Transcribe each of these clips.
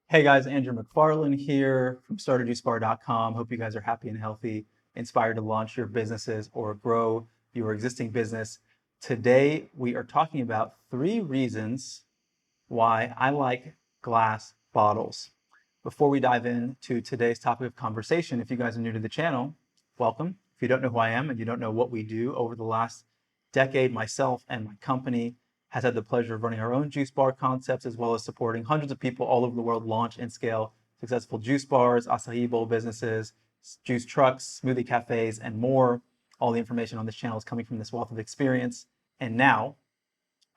Hey guys, Andrew McFarland here from StartAJuiceBar.com. Hope you guys are happy and healthy, inspired to launch your businesses or grow your existing business. Today, we are talking about 3 reasons why I like glass bottles. Before we dive into today's topic of conversation, if you guys are new to the channel, welcome. If you don't know who I am and you don't know what we do, over the last decade, myself and my company has had the pleasure of running our own juice bar concepts, as well as supporting hundreds of people all over the world launch and scale successful juice bars, acai bowl businesses, juice trucks, smoothie cafes, and more. All the information on this channel is coming from this wealth of experience. And now,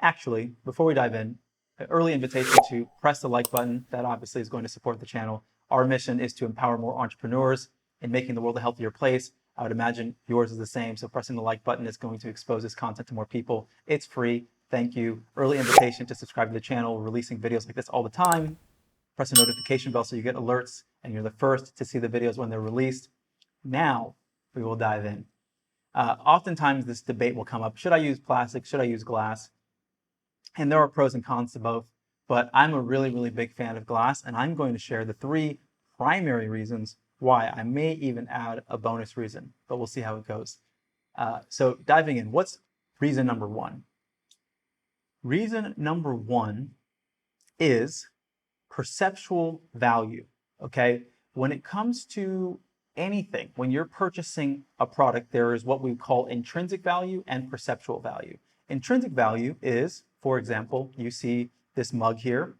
actually, before we dive in, an early invitation to press the like button. That obviously is going to support the channel. Our mission is to empower more entrepreneurs in making the world a healthier place. I would imagine yours is the same. So pressing the like button is going to expose this content to more people. It's free. Thank you. Early invitation to subscribe to the channel. We're releasing videos like this all the time. Press the notification bell so you get alerts and you're the first to see the videos when they're released. Now we will dive in. Oftentimes this debate will come up. Should I use plastic? Should I use glass? And there are pros and cons to both, but I'm a really big fan of glass, and I'm going to share the 3 primary reasons why. I may even add a bonus reason, but we'll see how it goes. So diving in, what's reason number 1? Reason number 1 is perceptual value, okay? When it comes to anything, when you're purchasing a product, there is what we call intrinsic value and perceptual value. Intrinsic value is, for example, you see this mug here.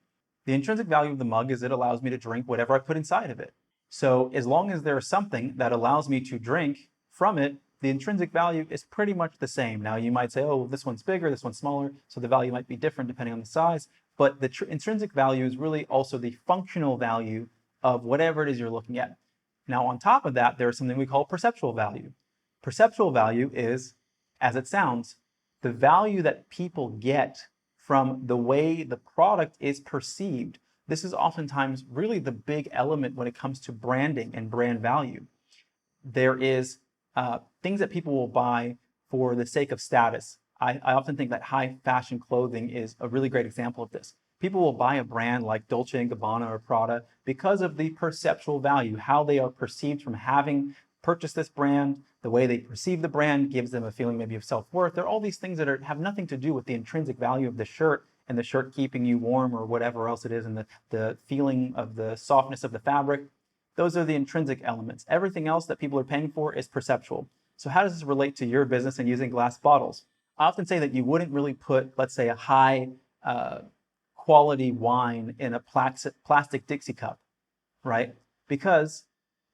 The intrinsic value of the mug is it allows me to drink whatever I put inside of it. So as long as there's something that allows me to drink from it, the intrinsic value is pretty much the same. Now you might say, oh, this one's bigger, this one's smaller, so the value might be different depending on the size, but the intrinsic value is really also the functional value of whatever it is you're looking at. Now on top of that, there's something we call perceptual value. Perceptual value is, as it sounds, the value that people get from the way the product is perceived. This is oftentimes really the big element when it comes to branding and brand value. There is things that people will buy for the sake of status. I often think that high fashion clothing is a really great example of this. People will buy a brand like Dolce & Gabbana or Prada because of the perceptual value, how they are perceived from having purchased this brand. The way they perceive the brand gives them a feeling maybe of self-worth. There are all these things that have nothing to do with the intrinsic value of the shirt and the shirt keeping you warm or whatever else it is, and the feeling of the softness of the fabric. Those are the intrinsic elements. Everything else that people are paying for is perceptual. So how does this relate to your business and using glass bottles? I often say that you wouldn't really put, let's say, a high quality wine in a plastic Dixie cup, right? Because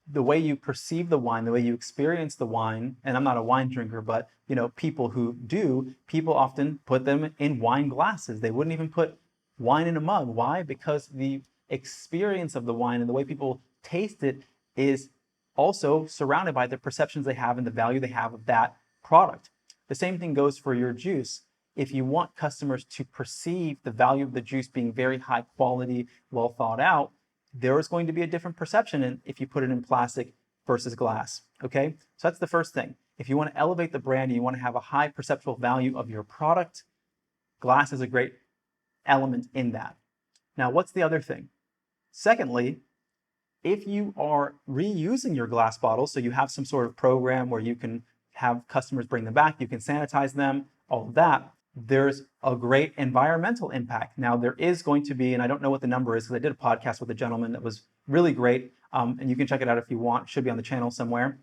the way you perceive the wine, the way you experience the wine, and I'm not a wine drinker, but people who do, people often put them in wine glasses. They wouldn't even put wine in a mug. Why? Because the experience of the wine and the way people taste it is also surrounded by the perceptions they have and the value they have of that product. The same thing goes for your juice. If you want customers to perceive the value of the juice being very high quality, well thought out, there is going to be a different perception if you put it in plastic versus glass, okay? So that's the first thing. If you want to elevate the brand and you want to have a high perceptual value of your product, glass is a great element in that. Now, what's the other thing? Secondly, if you are reusing your glass bottles, so you have some sort of program where you can have customers bring them back, you can sanitize them, all of that, there's a great environmental impact. Now, there is going to be, and I don't know what the number is because I did a podcast with a gentleman that was really great, and you can check it out if you want, it should be on the channel somewhere,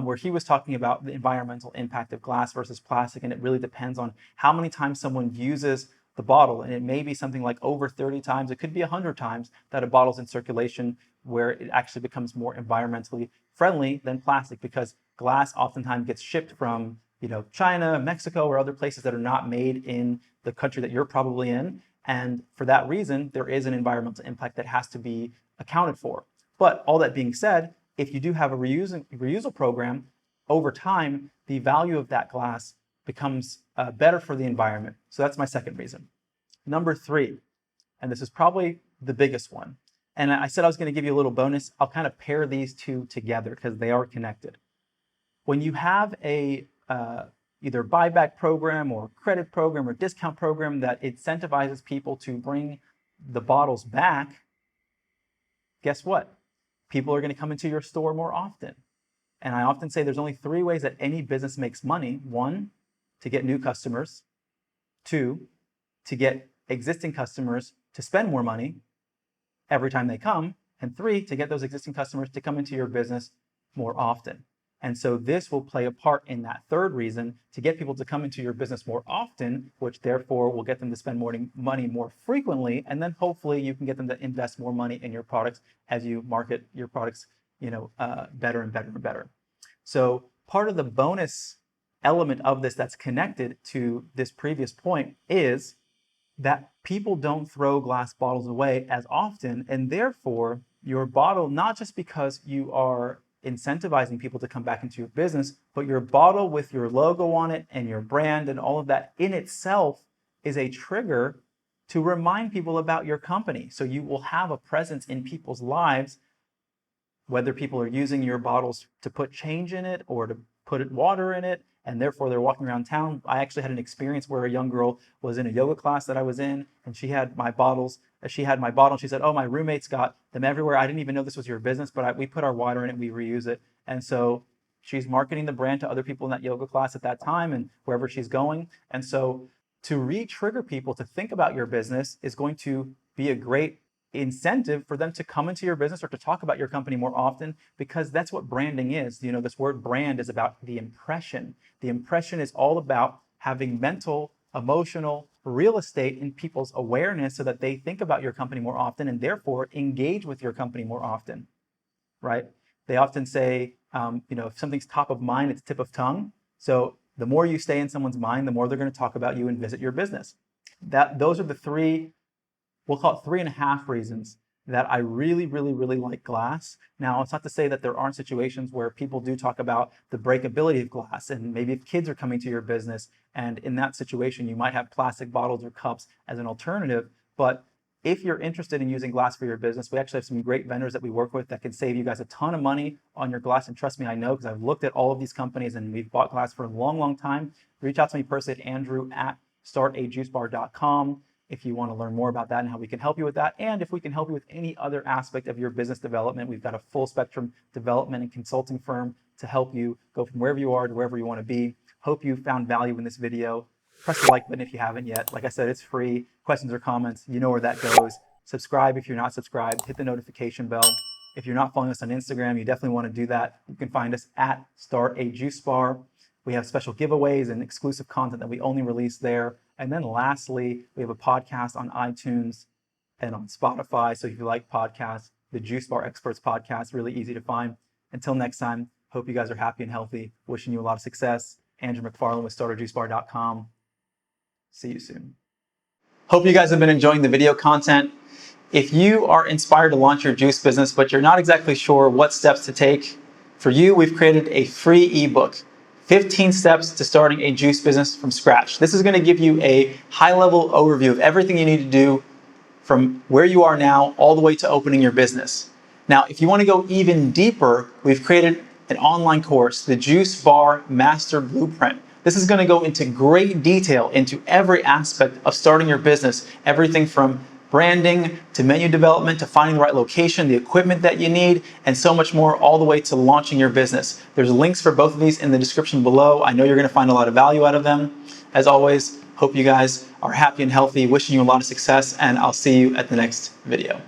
where he was talking about the environmental impact of glass versus plastic, and it really depends on how many times someone uses the bottle, and it may be something like over 30 times, it could be 100 times that a bottle's in circulation, where it actually becomes more environmentally friendly than plastic, because glass oftentimes gets shipped from China, Mexico, or other places that are not made in the country that you're probably in. And for that reason, there is an environmental impact that has to be accounted for. But all that being said, if you do have a reusal program, over time, the value of that glass becomes better for the environment. So that's my second reason. Number 3, and this is probably the biggest one. And I said I was going to give you a little bonus. I'll kind of pair these two together because they are connected. When you have a either buyback program or credit program or discount program that incentivizes people to bring the bottles back, guess what? People are going to come into your store more often. And I often say there's only 3 ways that any business makes money. 1, to get new customers. 2, to get existing customers to spend more money every time they come. And 3, to get those existing customers to come into your business more often. And so this will play a part in that 3rd reason, to get people to come into your business more often, which therefore will get them to spend more money more frequently. And then hopefully you can get them to invest more money in your products as you market your products, better and better and better. So part of the bonus element of this that's connected to this previous point is that people don't throw glass bottles away as often, and therefore your bottle, not just because you are incentivizing people to come back into your business, but your bottle with your logo on it and your brand and all of that in itself is a trigger to remind people about your company. So you will have a presence in people's lives, whether people are using your bottles to put change in it or to put water in it, and therefore they're walking around town. I actually had an experience where a young girl was in a yoga class that I was in, and she had my bottles. She had my bottle, and she said, "Oh, my roommate's got them everywhere. I didn't even know this was your business, but we put our water in it, we reuse it." And so she's marketing the brand to other people in that yoga class at that time and wherever she's going. And so to re-trigger people to think about your business is going to be a great incentive for them to come into your business or to talk about your company more often, because that's what branding is. This word brand is about the impression. The impression is all about having mental, emotional real estate in people's awareness so that they think about your company more often and therefore engage with your company more often, right? They often say, if something's top of mind, it's tip of tongue. So the more you stay in someone's mind, the more they're going to talk about you and visit your business. Those are the 3, we'll call it 3.5 reasons that I really, really, really like glass. Now, it's not to say that there aren't situations where people do talk about the breakability of glass, and maybe if kids are coming to your business, and in that situation, you might have plastic bottles or cups as an alternative. But if you're interested in using glass for your business, we actually have some great vendors that we work with that can save you guys a ton of money on your glass. And trust me, I know, because I've looked at all of these companies and we've bought glass for a long, long time. Reach out to me personally at Andrew@StartAJuiceBar.com. if you want to learn more about that and how we can help you with that. And if we can help you with any other aspect of your business development, we've got a full spectrum development and consulting firm to help you go from wherever you are to wherever you want to be. Hope you found value in this video. Press the like button if you haven't yet. Like I said, it's free. Questions or comments, you know where that goes. Subscribe if you're not subscribed. Hit the notification bell. If you're not following us on Instagram, you definitely want to do that. You can find us at StartAJuiceBar. We have special giveaways and exclusive content that we only release there. And then lastly, we have a podcast on iTunes and on Spotify. So if you like podcasts, the Juice Bar Experts podcast, really easy to find. Until next time, hope you guys are happy and healthy. Wishing you a lot of success. Andrew McFarland with StartAJuiceBar.com. See you soon. Hope you guys have been enjoying the video content. If you are inspired to launch your juice business, but you're not exactly sure what steps to take, for you, we've created a free ebook, 15 Steps to Starting a Juice Business from Scratch. This is going to give you a high-level overview of everything you need to do from where you are now all the way to opening your business. Now, if you want to go even deeper, we've created an online course, the Juice Bar Master Blueprint. This is going to go into great detail into every aspect of starting your business, everything from branding to menu development to finding the right location, the equipment that you need, and so much more, all the way to launching your business. There's links for both of these in the description below. I know you're going to find a lot of value out of them. As always, hope you guys are happy and healthy, wishing you a lot of success, and I'll see you at the next video.